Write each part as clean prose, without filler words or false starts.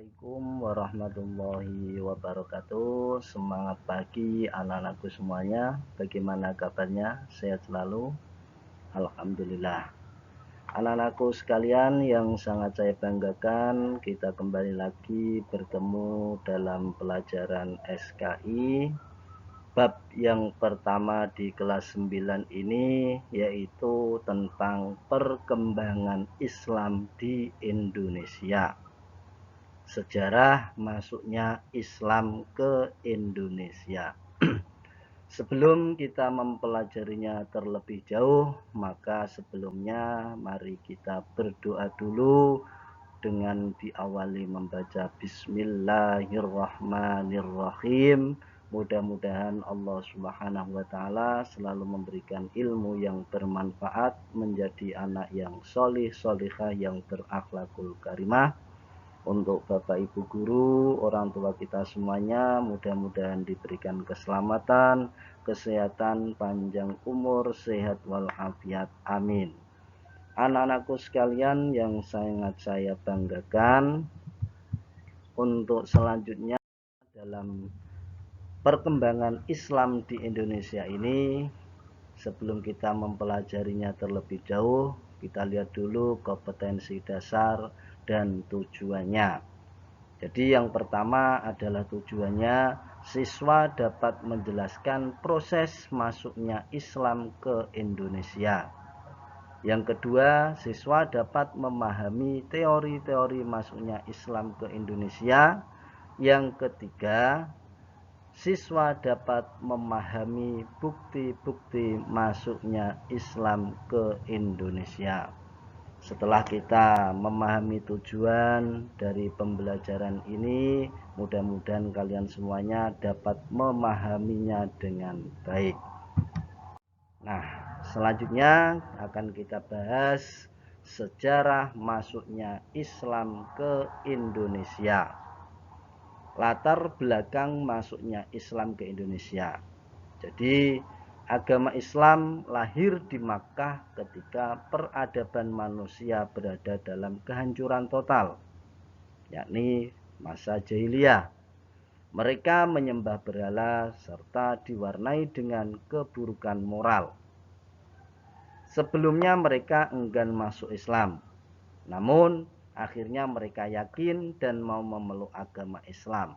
Assalamualaikum warahmatullahi wabarakatuh. Semangat pagi anak-anakku semuanya. Bagaimana kabarnya? Sehat selalu? Alhamdulillah. Anak-anakku sekalian yang sangat saya banggakan, kita kembali lagi bertemu dalam pelajaran SKI. Bab yang pertama di kelas 9 ini yaitu tentang perkembangan Islam di Indonesia. Sejarah masuknya Islam ke Indonesia. Sebelum kita mempelajarinya terlebih jauh, maka sebelumnya mari kita berdoa dulu dengan diawali membaca Bismillahirrahmanirrahim. Mudah-mudahan Allah Subhanahu wa Ta'ala selalu memberikan ilmu yang bermanfaat, menjadi anak yang solih solihah, yang berakhlakul karimah. Untuk Bapak Ibu guru, orang tua kita semuanya, mudah-mudahan diberikan keselamatan, kesehatan, panjang umur, sehat walafiat. Amin. Anak-anakku sekalian yang sangat saya banggakan, untuk selanjutnya dalam perkembangan Islam di Indonesia ini, sebelum kita mempelajarinya terlebih jauh, kita lihat dulu kompetensi dasar dan tujuannya. Jadi yang pertama adalah tujuannya, siswa dapat menjelaskan proses masuknya Islam ke Indonesia. Yang kedua, siswa dapat memahami teori-teori masuknya Islam ke Indonesia. Yang ketiga, siswa dapat memahami bukti-bukti masuknya Islam ke Indonesia. Setelah kita memahami tujuan dari pembelajaran ini, mudah-mudahan kalian semuanya dapat memahaminya dengan baik. Nah, selanjutnya akan kita bahas sejarah masuknya Islam ke Indonesia. Latar belakang masuknya Islam ke Indonesia. Jadi, agama Islam lahir di Makkah ketika peradaban manusia berada dalam kehancuran total, yakni masa jahiliyah. Mereka menyembah berhala serta diwarnai dengan keburukan moral. Sebelumnya mereka enggan masuk Islam, namun akhirnya mereka yakin dan mau memeluk agama Islam.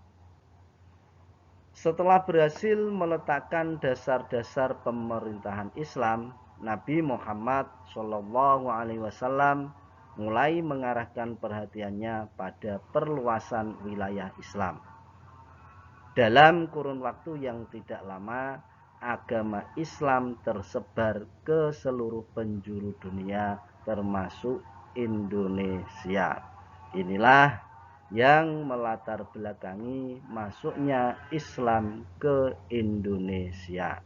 Setelah berhasil meletakkan dasar-dasar pemerintahan Islam, Nabi Muhammad SAW mulai mengarahkan perhatiannya pada perluasan wilayah Islam. Dalam kurun waktu yang tidak lama, agama Islam tersebar ke seluruh penjuru dunia, termasuk Indonesia. Inilah yang melatar belakangi masuknya Islam ke Indonesia.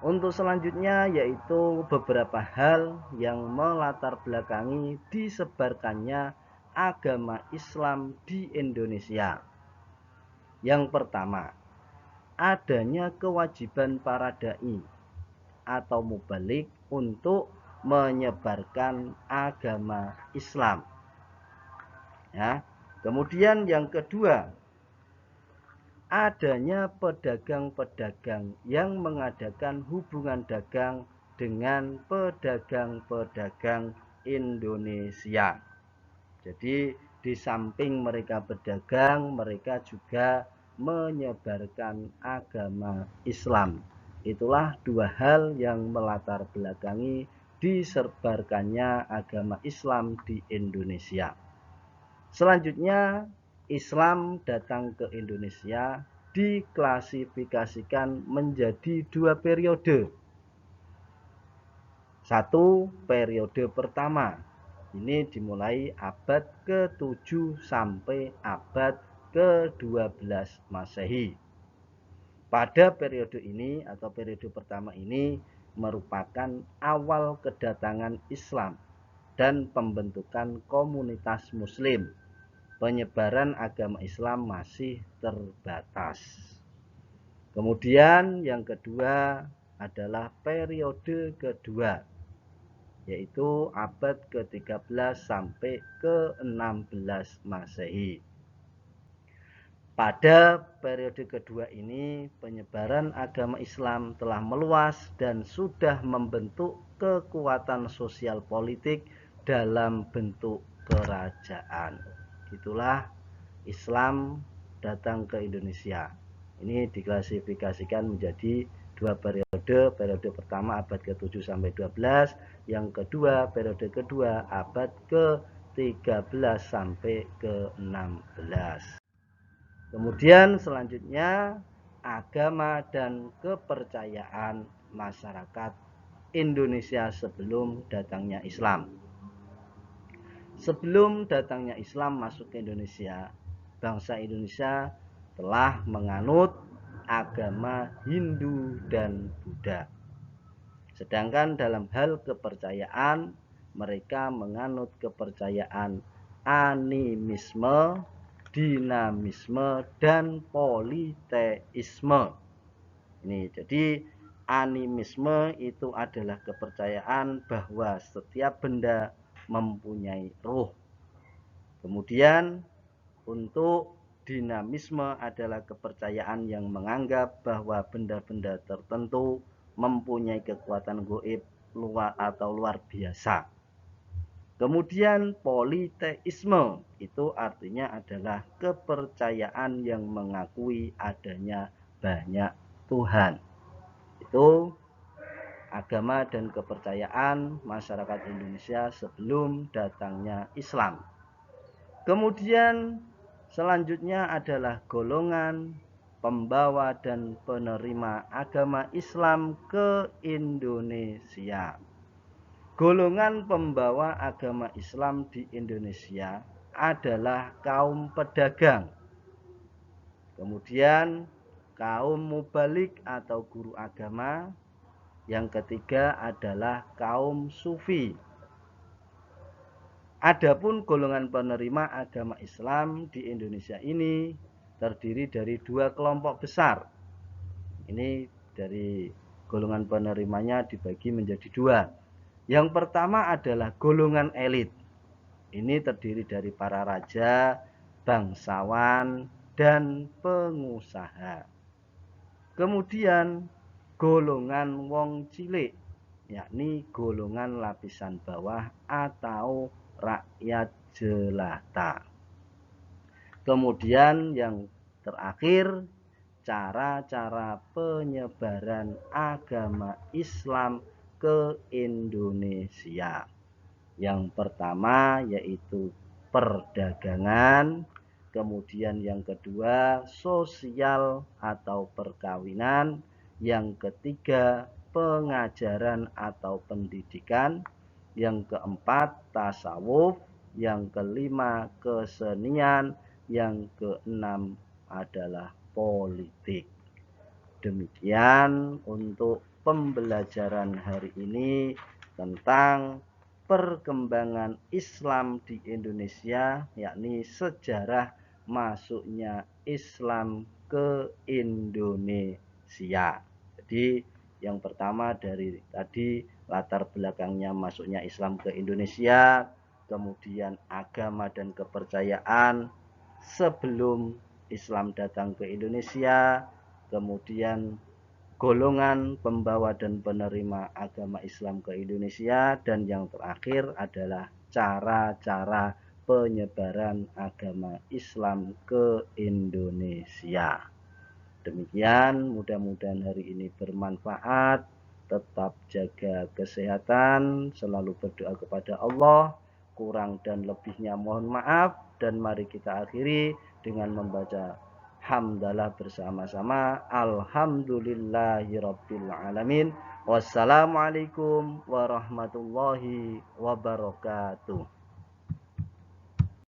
Untuk selanjutnya yaitu beberapa hal yang melatar belakangi disebarkannya agama Islam di Indonesia. Yang pertama, adanya kewajiban para dai atau mubalik untuk menyebarkan agama Islam. Ya. Kemudian yang kedua, adanya pedagang-pedagang yang mengadakan hubungan dagang dengan pedagang-pedagang Indonesia. Jadi di samping mereka berdagang, mereka juga menyebarkan agama Islam. Itulah dua hal yang melatar belakangi disebarkannya agama Islam di Indonesia. Selanjutnya, Islam datang ke Indonesia diklasifikasikan menjadi dua periode. Satu, periode pertama. Ini dimulai abad ke-7 sampai abad ke-12 Masehi. Pada periode ini atau periode pertama ini merupakan awal kedatangan Islam dan pembentukan komunitas Muslim. Penyebaran agama Islam masih terbatas. Kemudian yang kedua adalah periode kedua. yaitu abad ke-13 sampai ke-16 Masehi. Pada periode kedua ini, penyebaran agama Islam telah meluas dan sudah membentuk kekuatan sosial politik dalam bentuk kerajaan. Itulah Islam datang ke Indonesia. Ini diklasifikasikan menjadi dua periode. Periode pertama abad ke-7 sampai 12, yang kedua periode kedua abad ke-13 sampai ke-16. Kemudian selanjutnya agama dan kepercayaan masyarakat Indonesia sebelum datangnya Islam. Sebelum datangnya Islam masuk ke Indonesia, bangsa Indonesia telah menganut agama Hindu dan Buddha. Sedangkan dalam hal kepercayaan, mereka menganut kepercayaan animisme, dinamisme, dan politeisme. Ini jadi animisme itu adalah kepercayaan bahwa setiap benda mempunyai ruh. Kemudian untuk dinamisme adalah kepercayaan yang menganggap bahwa benda-benda tertentu mempunyai kekuatan gaib luar biasa. Kemudian politeisme itu artinya adalah kepercayaan yang mengakui adanya banyak Tuhan. Itu agama dan kepercayaan masyarakat Indonesia sebelum datangnya Islam. Kemudian selanjutnya adalah golongan pembawa dan penerima agama Islam ke Indonesia. Golongan pembawa agama Islam di Indonesia adalah kaum pedagang. Kemudian kaum mubalik atau guru agama. Yang ketiga adalah kaum sufi. Adapun golongan penerima agama Islam di Indonesia ini terdiri dari dua kelompok besar. Ini dari golongan penerimanya dibagi menjadi dua. Yang pertama adalah golongan elit. Ini terdiri dari para raja, bangsawan, dan pengusaha. Kemudian golongan wong cilik, yakni golongan lapisan bawah atau rakyat jelata. Kemudian yang terakhir, cara-cara penyebaran agama Islam ke Indonesia. Yang pertama yaitu perdagangan, kemudian yang kedua sosial atau perkawinan, yang ketiga pengajaran atau pendidikan, yang keempat tasawuf, yang kelima kesenian, yang keenam adalah politik. Demikian untuk pembelajaran hari ini tentang perkembangan Islam di Indonesia, yakni sejarah masuknya Islam ke Indonesia. Jadi yang pertama dari tadi latar belakangnya masuknya Islam ke Indonesia, kemudian agama dan kepercayaan sebelum Islam datang ke Indonesia, kemudian golongan pembawa dan penerima agama Islam ke Indonesia, dan yang terakhir adalah cara-cara penyebaran agama Islam ke Indonesia. Demikian, mudah-mudahan hari ini bermanfaat. Tetap jaga kesehatan, selalu berdoa kepada Allah. Kurang dan lebihnya mohon maaf, dan mari kita akhiri dengan membaca hamdalah bersama-sama. Alhamdulillahirabbil alamin. Wassalamualaikum warahmatullahi wabarakatuh.